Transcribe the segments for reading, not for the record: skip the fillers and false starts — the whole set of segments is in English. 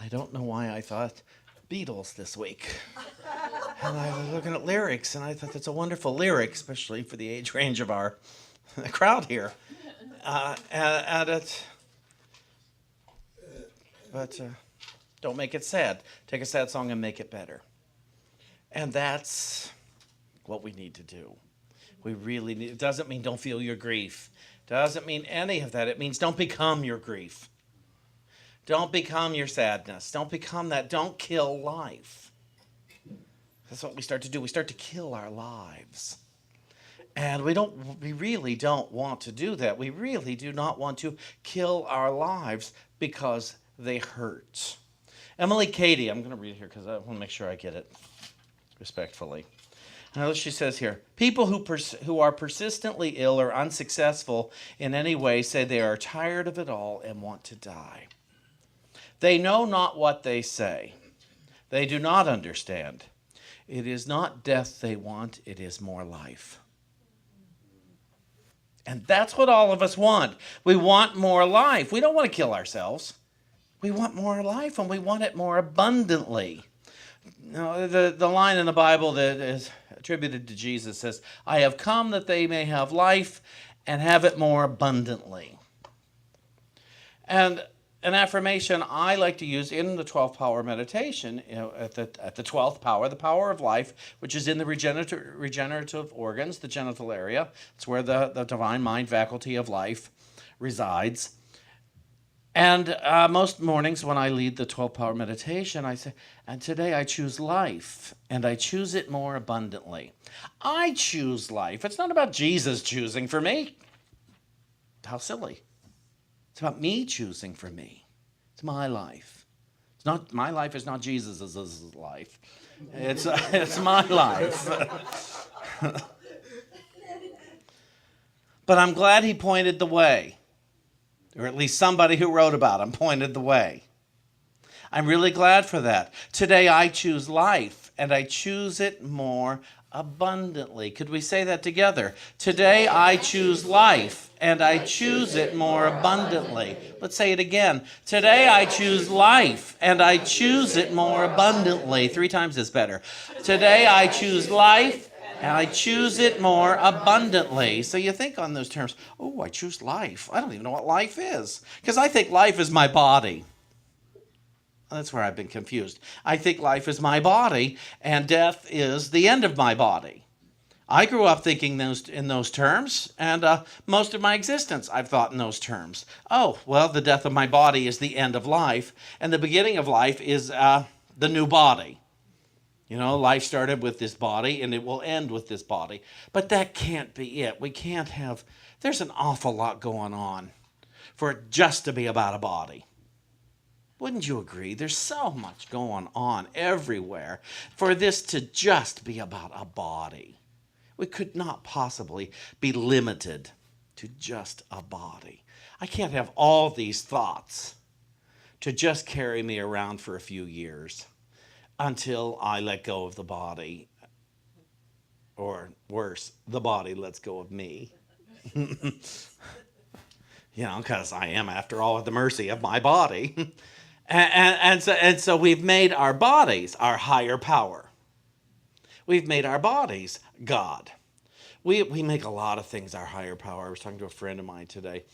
I don't know why I thought Beatles this week. And I was looking at lyrics, and I thought that's a wonderful lyric, especially for the age range of our crowd here. And it, but don't make it sad. Take a sad song and make it better. And that's what we need to do. We really need. It doesn't mean don't feel your grief. Doesn't mean any of that. It means don't become your grief. Don't become your sadness. Don't become that. Don't kill life. That's what we start to do. We start to kill our lives. And we really don't want to do that. We really do not want to kill our lives because they hurt. Emily Cady, I'm going to read it here because I want to make sure I get it respectfully. Now she says here, people who are persistently ill or unsuccessful in any way say they are tired of it all and want to die. They know not what they say. They do not understand. It is not death they want, it is more life. And that's what all of us want. We want more life. We don't want to kill ourselves. We want more life, and we want it more abundantly. Now, the line in the Bible that is attributed to Jesus says, I have come that they may have life and have it more abundantly. And an affirmation I like to use in the 12th power meditation, at the 12th power, the power of life, which is in the regenerative organs, the genital area. It's where the divine mind faculty of life resides. And most mornings when I lead the 12th power meditation, I say, and today I choose life, and I choose it more abundantly. I choose life. It's not about Jesus choosing for me. How silly. It's about me choosing for me. It's my life. It's not my life is not Jesus's life. It's my life. But I'm glad he pointed the way. Or at least somebody who wrote about him pointed the way. I'm really glad for that. Today I choose life, and I choose it more abundantly. Could we say that together? Today I choose life, and I choose it more abundantly. Let's say it again. Today I choose life, and I choose it more abundantly. 3 times is better. Today I choose life, and I choose it more abundantly. So you think on those terms, oh, I choose life. I don't even know what life is. Because I think life is my body. That's where I've been confused. I think life is my body, and death is the end of my body. I grew up thinking in those terms, and most of my existence I've thought in those terms. Oh, well, the death of my body is the end of life, and the beginning of life is the new body. You know, life started with this body, and it will end with this body. But that can't be it. We can't have... There's an awful lot going on for it just to be about a body. Wouldn't you agree? There's so much going on everywhere for this to just be about a body. We could not possibly be limited to just a body. I can't have all these thoughts to just carry me around for a few years until I let go of the body. Or worse, the body lets go of me. Because I am, after all, at the mercy of my body. And so we've made our bodies our higher power. We've made our bodies God. We make a lot of things our higher power. I was talking to a friend of mine today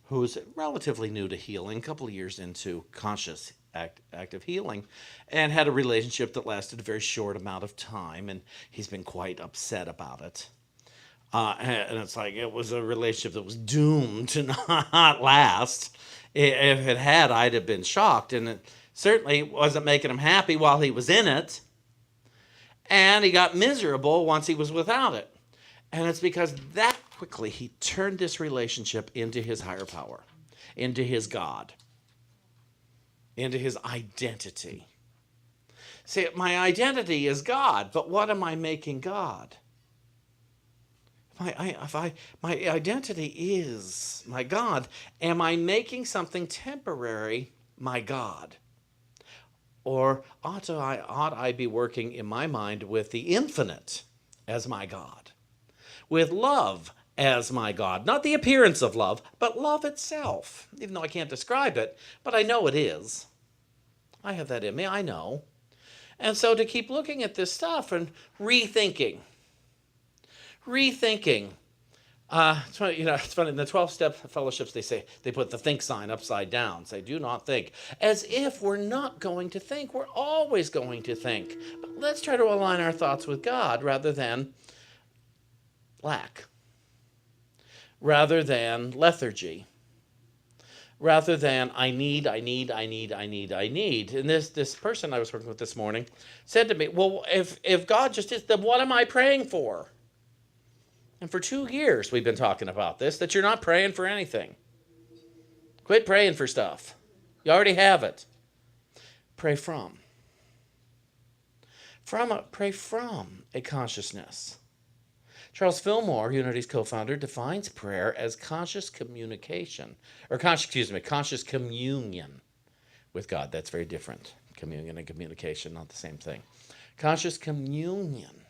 who's relatively new to healing, a couple of years into conscious active healing, and had a relationship that lasted a very short amount of time, and he's been quite upset about it. And it's like it was a relationship that was doomed to not last. If it had, I'd have been shocked, and it certainly wasn't making him happy while he was in it. And he got miserable once he was without it. And it's because that quickly he turned this relationship into his higher power, into his God, into his identity. See, my identity is God, but what am I making God? My identity is my God. Am I making something temporary my God? Or ought I be working in my mind with the infinite as my God? With love as my God. Not the appearance of love, but love itself. Even though I can't describe it, but I know it is. I have that in me. I know. And so to keep looking at this stuff and rethinking. It's funny, it's funny. In the 12-step fellowships, they put the think sign upside down. Say, do not think. As if we're not going to think. We're always going to think. But let's try to align our thoughts with God rather than lack. Rather than lethargy. Rather than I need. And this person I was working with this morning said to me, well, if God just is, then what am I praying for? And for 2 years we've been talking about this, that you're not praying for anything. Quit praying for stuff. You already have it. Pray from. Pray from a consciousness. Charles Fillmore, Unity's co-founder, defines prayer as conscious communication, conscious communion with God. That's very different. Communion and communication, not the same thing. Conscious communion.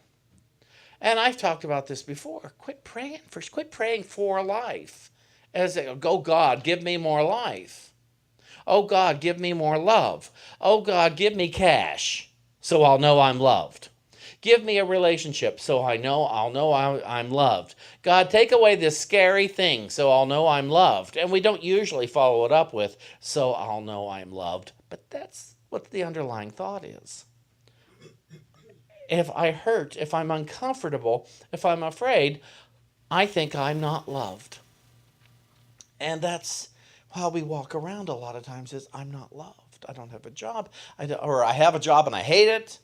And I've talked about this before. Quit praying for life. Oh God, give me more life. Oh God, give me more love. Oh God, give me cash so I'll know I'm loved. Give me a relationship so I'll know I'm loved. God, take away this scary thing so I'll know I'm loved. And we don't usually follow it up with, so I'll know I'm loved. But that's what the underlying thought is. If I hurt, if I'm uncomfortable, if I'm afraid, I think I'm not loved. And that's how we walk around a lot of times is I'm not loved. I don't have a job. Or I have a job and I hate it.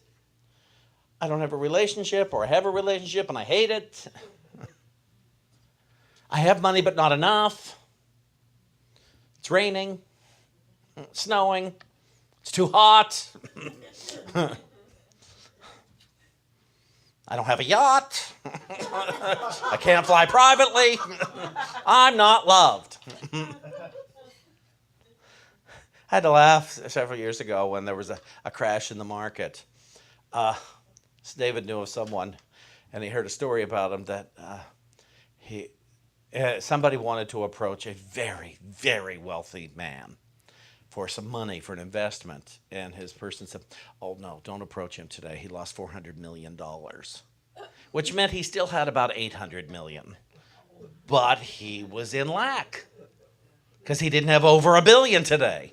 I don't have a relationship, or I have a relationship and I hate it. I have money but not enough. It's raining. It's snowing. It's too hot. I don't have a yacht. I can't fly privately. I'm not loved. I had to laugh several years ago when there was a crash in the market. David knew of someone, and he heard a story about him that somebody wanted to approach a very, very wealthy man for some money for an investment, and his person said, oh no, don't approach him today. He lost $400 million, which meant he still had about $800 million, but he was in lack because he didn't have over $1 billion today.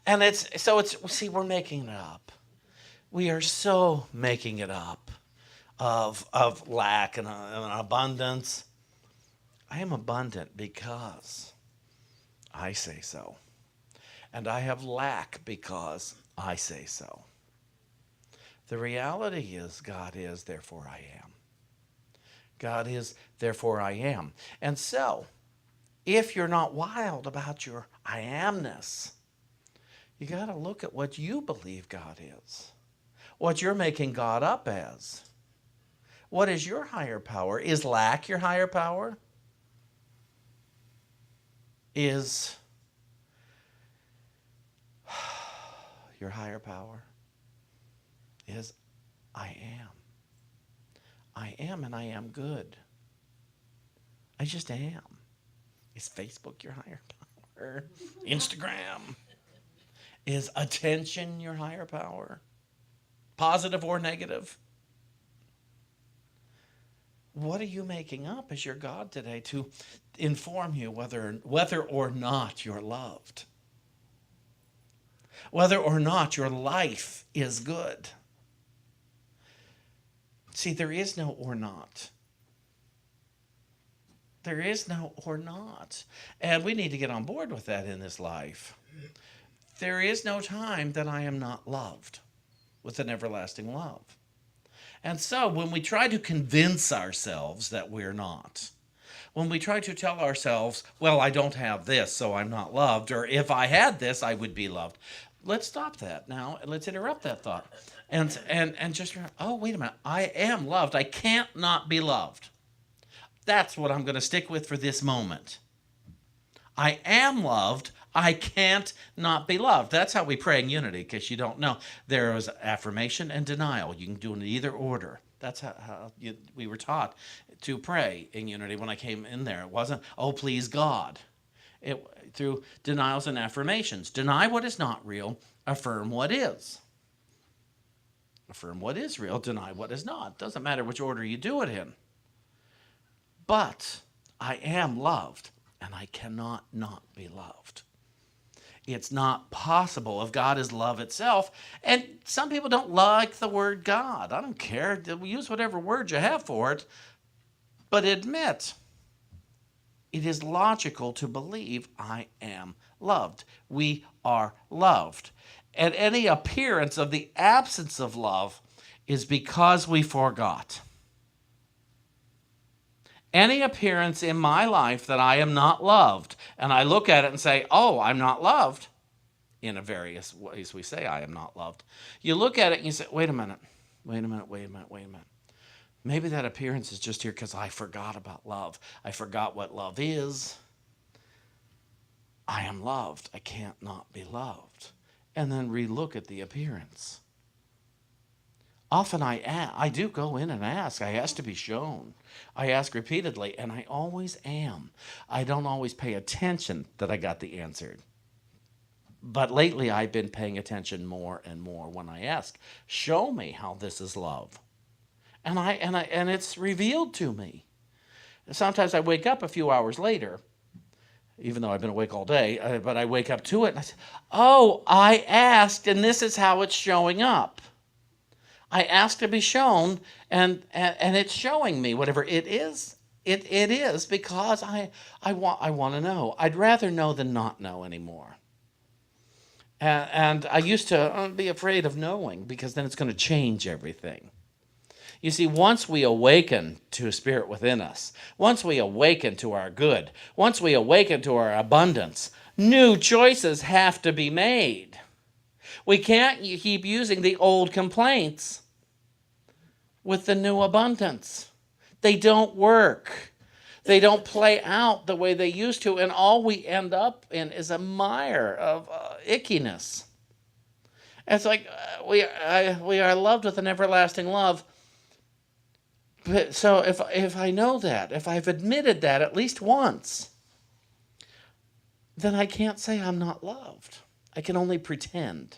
And we're making it up. We are so making it up of lack and abundance. I am abundant because I say so. And I have lack because I say so. The reality is God is, therefore I am. God is, therefore I am. And so, if you're not wild about your I amness, you got to look at what you believe God is. What you're making God up as. What is your higher power? Is lack your higher power? Is your higher power is I am. I am, and I am good. I just am. Is Facebook your higher power? Instagram? Is attention your higher power? Positive or negative? What are you making up as your God today to inform you whether or not you're loved? Whether or not your life is good. See, there is no or not. There is no or not. And we need to get on board with that in this life. There is no time that I am not loved with an everlasting love. And so when we try to convince ourselves that we're not, when we try to tell ourselves, well, I don't have this, so I'm not loved, or if I had this, I would be loved. Let's stop that now. Let's interrupt that thought. And just remember, oh, wait a minute. I am loved. I can't not be loved. That's what I'm going to stick with for this moment. I am loved. I can't not be loved. That's how we pray in unity, because you don't know. There is affirmation and denial. You can do it in either order. That's how we were taught to pray in unity when I came in there. It wasn't, oh, please God. through denials and affirmations. Deny what is not real, affirm what is. Affirm what is real, deny what is not. Doesn't matter which order you do it in. But I am loved, and I cannot not be loved. It's not possible if God is love itself. And some people don't like the word God. I don't care. Use whatever word you have for it. But admit, it is logical to believe I am loved. We are loved. And any appearance of the absence of love is because we forgot. Any appearance in my life that I am not loved, and I look at it and say, oh, I'm not loved, in a various ways we say I am not loved. You look at it and you say, wait a minute. Maybe that appearance is just here because I forgot about love. I forgot what love is. I am loved. I can't not be loved. And then relook at the appearance. Often I do go in and ask. I ask to be shown. I ask repeatedly, and I always am. I don't always pay attention that I got the answer. But lately I've been paying attention more and more when I ask, show me how this is love. And it's revealed to me. Sometimes I wake up a few hours later, even though I've been awake all day, but I wake up to it and I say, oh, I asked, and this is how it's showing up. I asked to be shown, and it's showing me whatever it is. It is because I want to know. I'd rather know than not know anymore. And I used to be afraid of knowing because then it's going to change everything. You see, once we awaken to a spirit within us, once we awaken to our good, once we awaken to our abundance, new choices have to be made. We can't keep using the old complaints with the new abundance. They don't work. They don't play out the way they used to, and all we end up in is a mire of ickiness. It's like we are loved with an everlasting love. But so if I know that, if I've admitted that at least once, then I can't say I'm not loved. I can only pretend.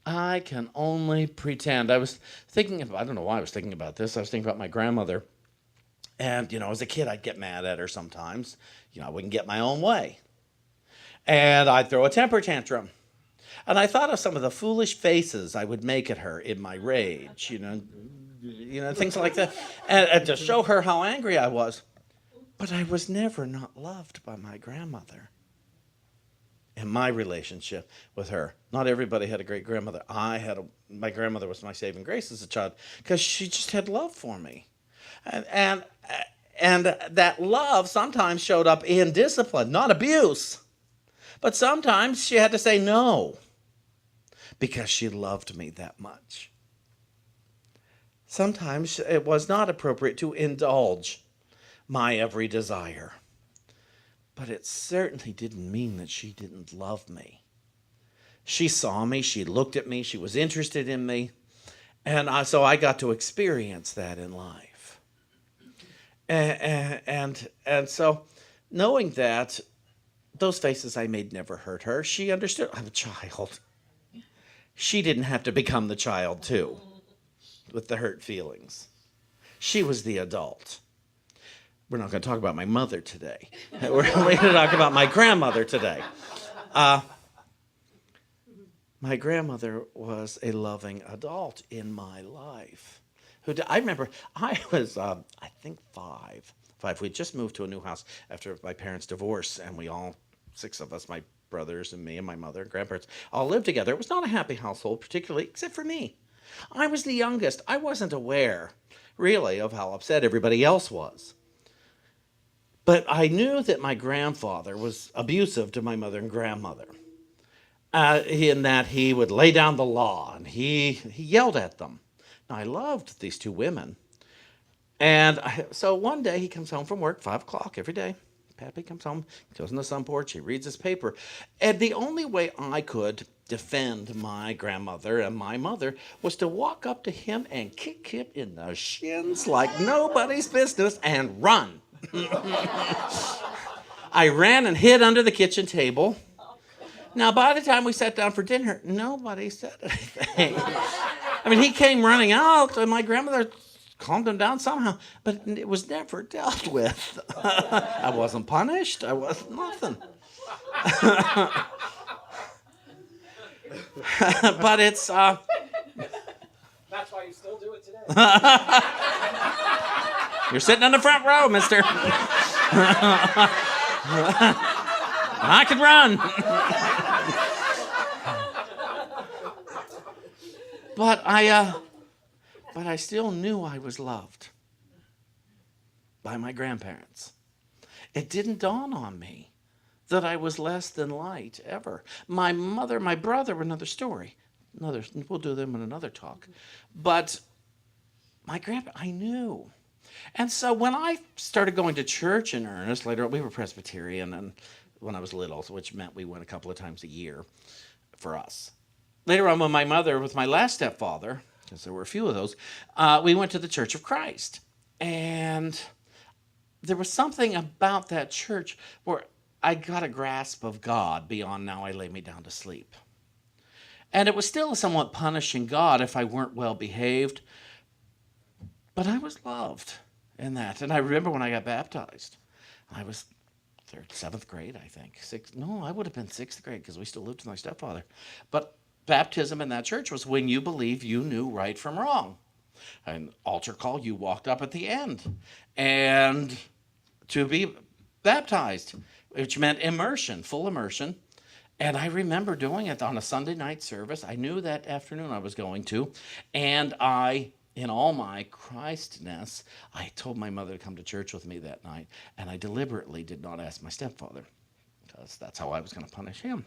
I can only pretend. I was thinking about, I don't know why I was thinking about this. I was thinking about my grandmother. And, as a kid, I'd get mad at her sometimes. I wouldn't get my own way. And I'd throw a temper tantrum. And I thought of some of the foolish faces I would make at her in my rage, things like that. And to show her how angry I was. But I was never not loved by my grandmother in my relationship with her. Not everybody had a great grandmother. My grandmother was my saving grace as a child because she just had love for me. And that love sometimes showed up in discipline, not abuse. But sometimes she had to say no because she loved me that much. Sometimes it was not appropriate to indulge my every desire. But it certainly didn't mean that she didn't love me. She saw me, she looked at me, she was interested in me. And so I got to experience that in life. And so knowing that, those faces I made never hurt her. She understood. I'm a child. She didn't have to become the child too, with the hurt feelings. She was the adult. We're not going to talk about my mother today. We're going to talk about my grandmother today. My grandmother was a loving adult in my life. I remember I was, I think, five. We had just moved to a new house after my parents' divorce, and we all, 6 of us, my brothers and me and my mother and grandparents, all lived together. It was not a happy household, particularly, except for me. I was the youngest. I wasn't aware, really, of how upset everybody else was. But I knew that my grandfather was abusive to my mother and grandmother, in that he would lay down the law, and he yelled at them. Now, I loved these 2 women. And so one day he comes home from work, 5 o'clock every day. Pappy comes home, goes on the sun porch, he reads his paper. And the only way I could defend my grandmother and my mother was to walk up to him and kick him in the shins like nobody's business and run. I ran and hid under the kitchen table. Now, by the time we sat down for dinner, nobody said anything. I mean, he came running out, and my grandmother calmed him down somehow, but it was never dealt with. I wasn't punished. I wasn't nothing. But it's... That's why you still do it today. You're sitting in the front row, mister. I can run. But I still knew I was loved by my grandparents. It didn't dawn on me that I was less than light ever. My mother, my brother, another story. We'll do them in another talk. But my grandpa, I knew. And so when I started going to church in earnest, later on, we were Presbyterian, and when I was little, which meant we went a couple of times a year for us. Later on, when my mother, with my last stepfather, because there were a few of those, we went to the Church of Christ. And there was something about that church where I got a grasp of God beyond now I lay me down to sleep. And it was still a somewhat punishing God if I weren't well behaved. But I was loved in that. And I remember when I got baptized. I was seventh grade, I think. I would have been sixth grade because we still lived with my stepfather. But baptism in that church was when you believe you knew right from wrong. An altar call, you walked up at the end. And to be baptized, which meant immersion, full immersion. And I remember doing it on a Sunday night service. I knew that afternoon I was going to. And in all my Christness, I told my mother to come to church with me that night. And I deliberately did not ask my stepfather, because that's how I was going to punish him,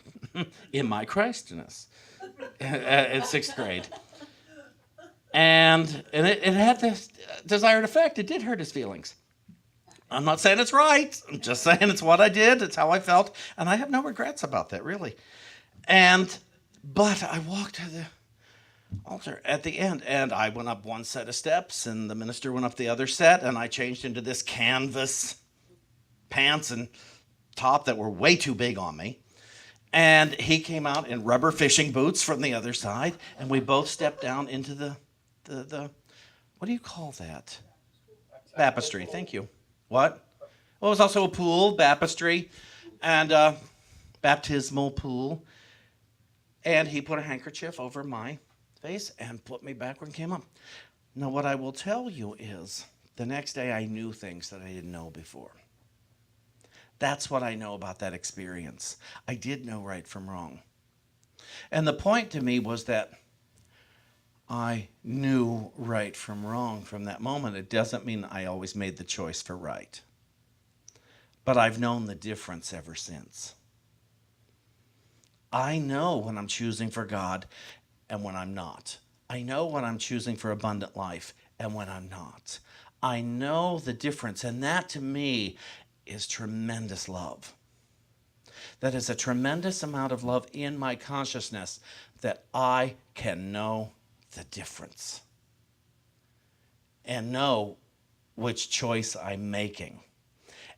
in my Christness, in sixth grade. And it had this desired effect. It did hurt his feelings. I'm not saying it's right. I'm just saying it's what I did. It's how I felt. And I have no regrets about that, really. But I walked to the altar at the end, and I went up one set of steps, and the minister went up the other set, and I changed into this canvas pants and top that were way too big on me. And he came out in rubber fishing boots from the other side, and we both stepped down into the what do you call that? Baptistry. Thank you. What? Well, it was also a pool, baptistry, and baptismal pool. And he put a handkerchief over my face and put me backward and came up. Now, what I will tell you is the next day I knew things that I didn't know before. That's what I know about that experience. I did know right from wrong. And the point to me was that I knew right from wrong from that moment. It doesn't mean I always made the choice for right. But I've known the difference ever since. I know when I'm choosing for God and when I'm not. I know when I'm choosing for abundant life and when I'm not. I know the difference, and that to me is tremendous love. That is a tremendous amount of love in my consciousness that I can know the difference and know which choice I'm making.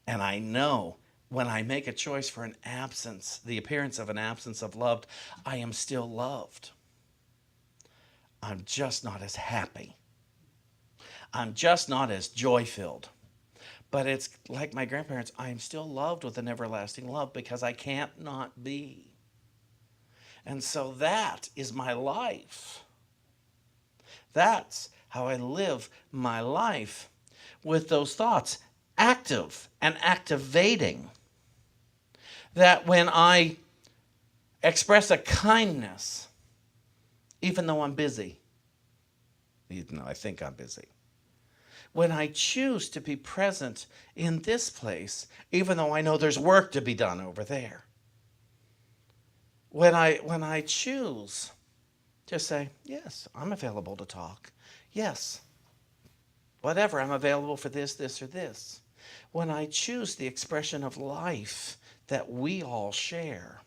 And I know when I make a choice for an absence, the appearance of an absence of love, I am still loved. I'm just not as happy. I'm just not as joy-filled. But it's like my grandparents, I am still loved with an everlasting love because I can't not be. And so that is my life. That's how I live my life, with those thoughts active and activating. That when I express a kindness, even though I'm busy, even though I think I'm busy, when I choose to be present in this place, even though I know there's work to be done over there, when I choose to say, yes, I'm available to talk. Yes, whatever, I'm available for this, or this. When I choose the expression of life that we all share,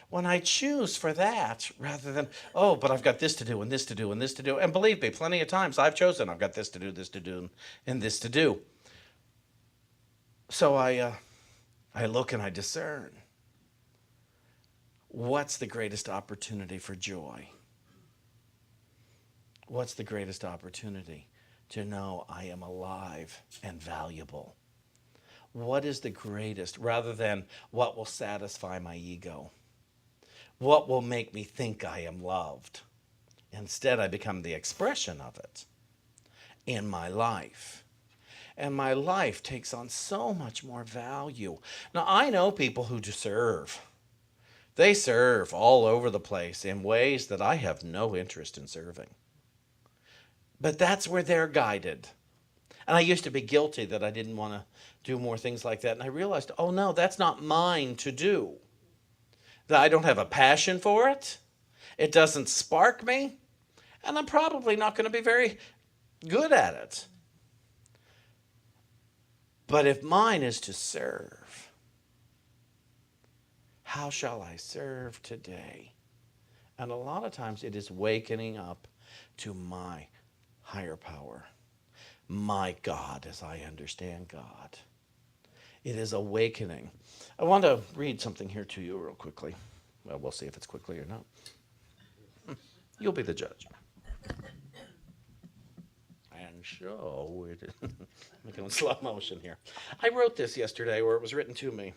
when I choose for that rather than, oh, but I've got this to do and this to do and this to do. And believe me, plenty of times I've chosen I've got this to do, and this to do. So I look and I discern. What's the greatest opportunity for joy? What's the greatest opportunity? To know I am alive and valuable. What is the greatest, rather than what will satisfy my ego? What will make me think I am loved? Instead, I become the expression of it in my life. And my life takes on so much more value. Now, I know people who serve. They serve all over the place in ways that I have no interest in serving. But that's where they're guided. And I used to be guilty that I didn't want to do more things like that. And I realized, oh no, that's not mine to do. That I don't have a passion for it. It doesn't spark me. And I'm probably not going to be very good at it. But if mine is to serve, how shall I serve today? And a lot of times it is wakening up to my higher power, my God as I understand God. It is awakening. I want to read something here to you real quickly. Well, we'll see if it's quickly or not. You'll be the judge. And so, we're making slow motion here. I wrote this yesterday, or it was written to me,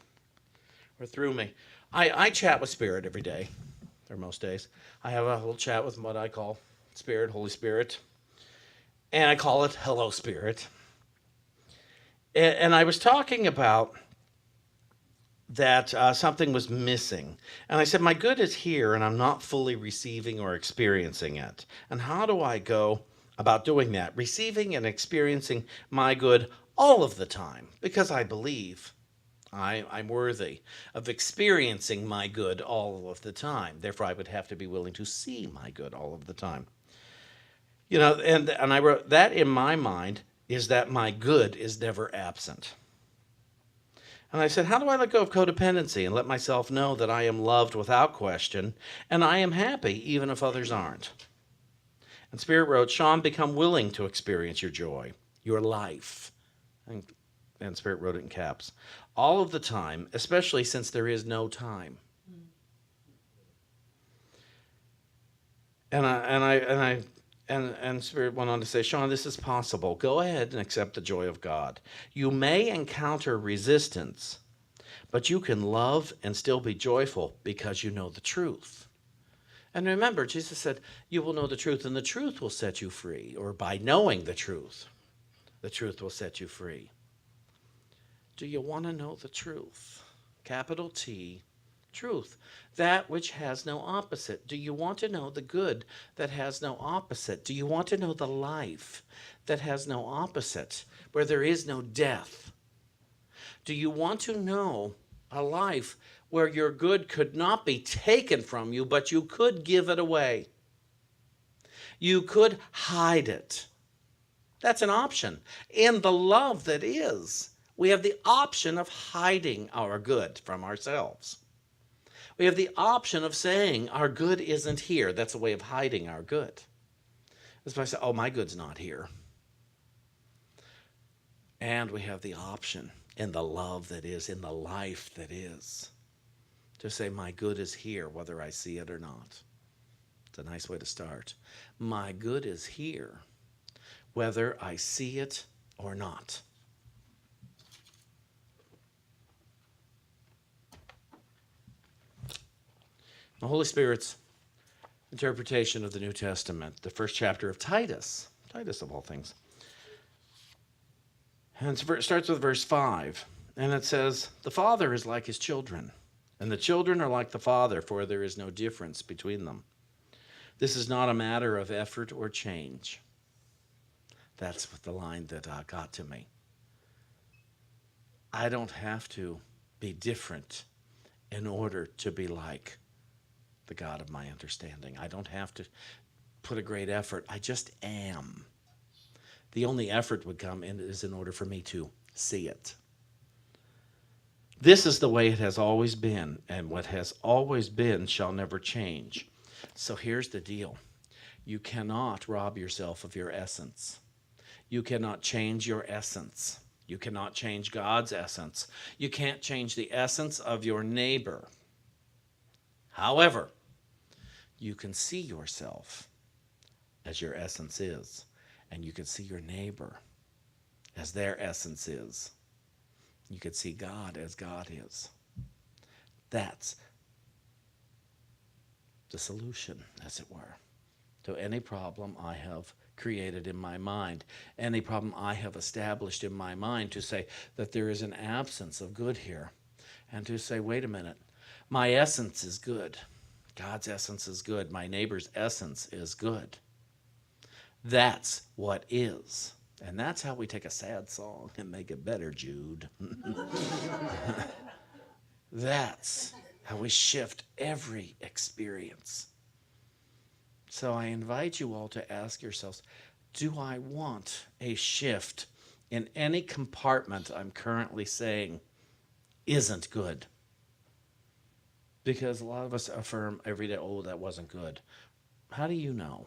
or through me. I chat with Spirit every day, or most days. I have a little chat with what I call Spirit, Holy Spirit. And I call it Hello Spirit. And I was talking about that something was missing. And I said, my good is here, and I'm not fully receiving or experiencing it. And how do I go about doing that? Receiving and experiencing my good all of the time, because I believe I'm worthy of experiencing my good all of the time. Therefore, I would have to be willing to see my good all of the time. You know, and I wrote, that in my mind is that my good is never absent. And I said, how do I let go of codependency and let myself know that I am loved without question and I am happy even if others aren't? And Spirit wrote, Shawn, become willing to experience your joy, your life. And Spirit wrote it in caps. All of the time, especially since there is no time. And Spirit went on to say, Shawn, this is possible. Go ahead and accept the joy of God. You may encounter resistance, but you can love and still be joyful because you know the truth. And remember, Jesus said, you will know the truth, and the truth will set you free. Or by knowing the truth will set you free. Do you want to know the truth? Capital T, truth. That which has no opposite. Do you want to know the good that has no opposite? Do you want to know the life that has no opposite, where there is no death? Do you want to know a life where your good could not be taken from you, but you could give it away? You could hide it. That's an option. In the love that is, we have the option of hiding our good from ourselves. We have the option of saying our good isn't here. That's a way of hiding our good. That's why I say, oh, my good's not here. And we have the option in the love that is, in the life that is, to say my good is here, whether I see it or not. It's a nice way to start. My good is here, whether I see it or not. The Holy Spirit's interpretation of the New Testament, the first chapter of Titus of all things. And it starts with verse 5, and it says, the Father is like his children, and the children are like the Father, for there is no difference between them. This is not a matter of effort or change. That's the line that got to me. I don't have to be different in order to be like the God of my understanding. I don't have to put a great effort. I just am. The only effort would come in is in order for me to see it. This is the way it has always been, and what has always been shall never change. So here's the deal. You cannot rob yourself of your essence. You cannot change your essence. You cannot change God's essence. You can't change the essence of your neighbor. However, you can see yourself as your essence is, and you can see your neighbor as their essence is. You can see God as God is. That's the solution, as it were, to any problem I have created in my mind, any problem I have established in my mind, to say that there is an absence of good here, and to say, wait a minute, my essence is good. God's essence is good. My neighbor's essence is good. That's what is. And that's how we take a sad song and make it better, Jude. That's how we shift every experience. So I invite you all to ask yourselves, do I want a shift in any compartment I'm currently saying isn't good? Because a lot of us affirm every day, oh, that wasn't good. How do you know?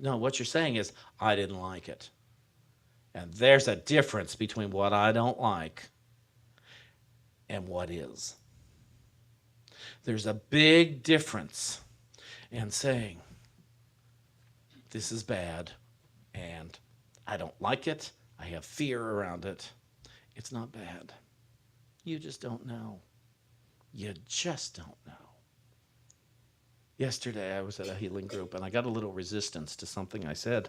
No, what you're saying is, I didn't like it. And there's a difference between what I don't like and what is. There's a big difference in saying, this is bad, and I don't like it. I have fear around it. It's not bad. You just don't know. You just don't know. Yesterday, I was at a healing group, and I got a little resistance to something I said.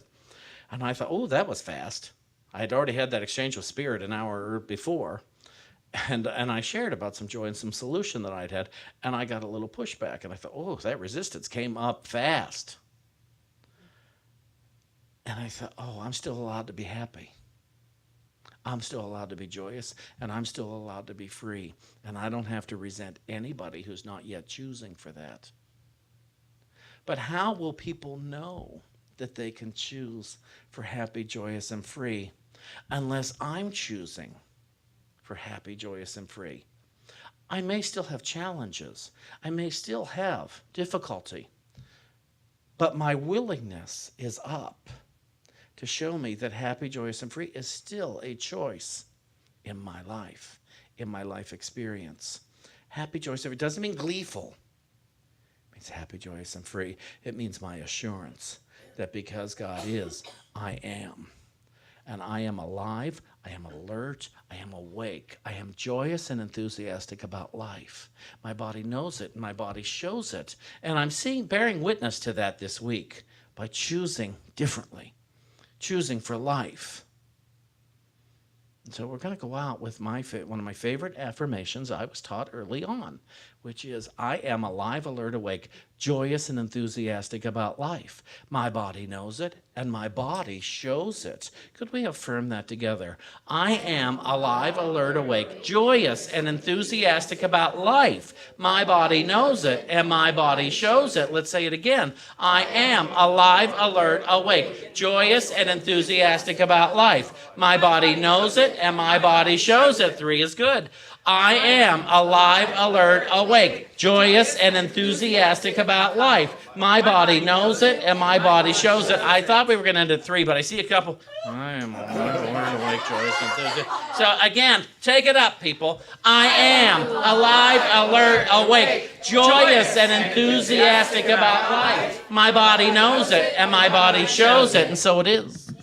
And I thought, oh, that was fast. I had already had that exchange with Spirit an hour before. And I shared about some joy and some solution that I'd had, and I got a little pushback. And I thought, oh, that resistance came up fast. And I thought, oh, I'm still allowed to be happy. I'm still allowed to be joyous, and I'm still allowed to be free. And I don't have to resent anybody who's not yet choosing for that. But how will people know that they can choose for happy, joyous, and free unless I'm choosing for happy, joyous, and free? I may still have challenges. I may still have difficulty. But my willingness is up to show me that happy, joyous, and free is still a choice in my life experience. Happy, joyous, and free doesn't mean gleeful. It means happy, joyous, and free. It means my assurance that because God is, I am. And I am alive, I am alert, I am awake, I am joyous and enthusiastic about life. My body knows it, and my body shows it. And I'm bearing witness to that this week by choosing differently. Choosing for life. And so we're going to go out with one of my favorite affirmations I was taught early on, which is, I am alive, alert, awake, joyous, and enthusiastic about life. My body knows it, and my body shows it. Could we affirm that together? I am alive, alert, awake, joyous, and enthusiastic about life. My body knows it, and my body shows it. Let's say it again. I am alive, alert, awake, joyous, and enthusiastic about life. My body knows it, and my body shows it. 3 is good. I am alive, alert, awake, joyous, and enthusiastic about life. My body knows it, and my body shows it. I thought we were going to end at 3, but I see a couple. I am alive, alert, awake, joyous, and enthusiastic. So again, take it up, people. I am alive, alert, awake, joyous, and enthusiastic about life. My body knows it, and my body shows it, and so it is.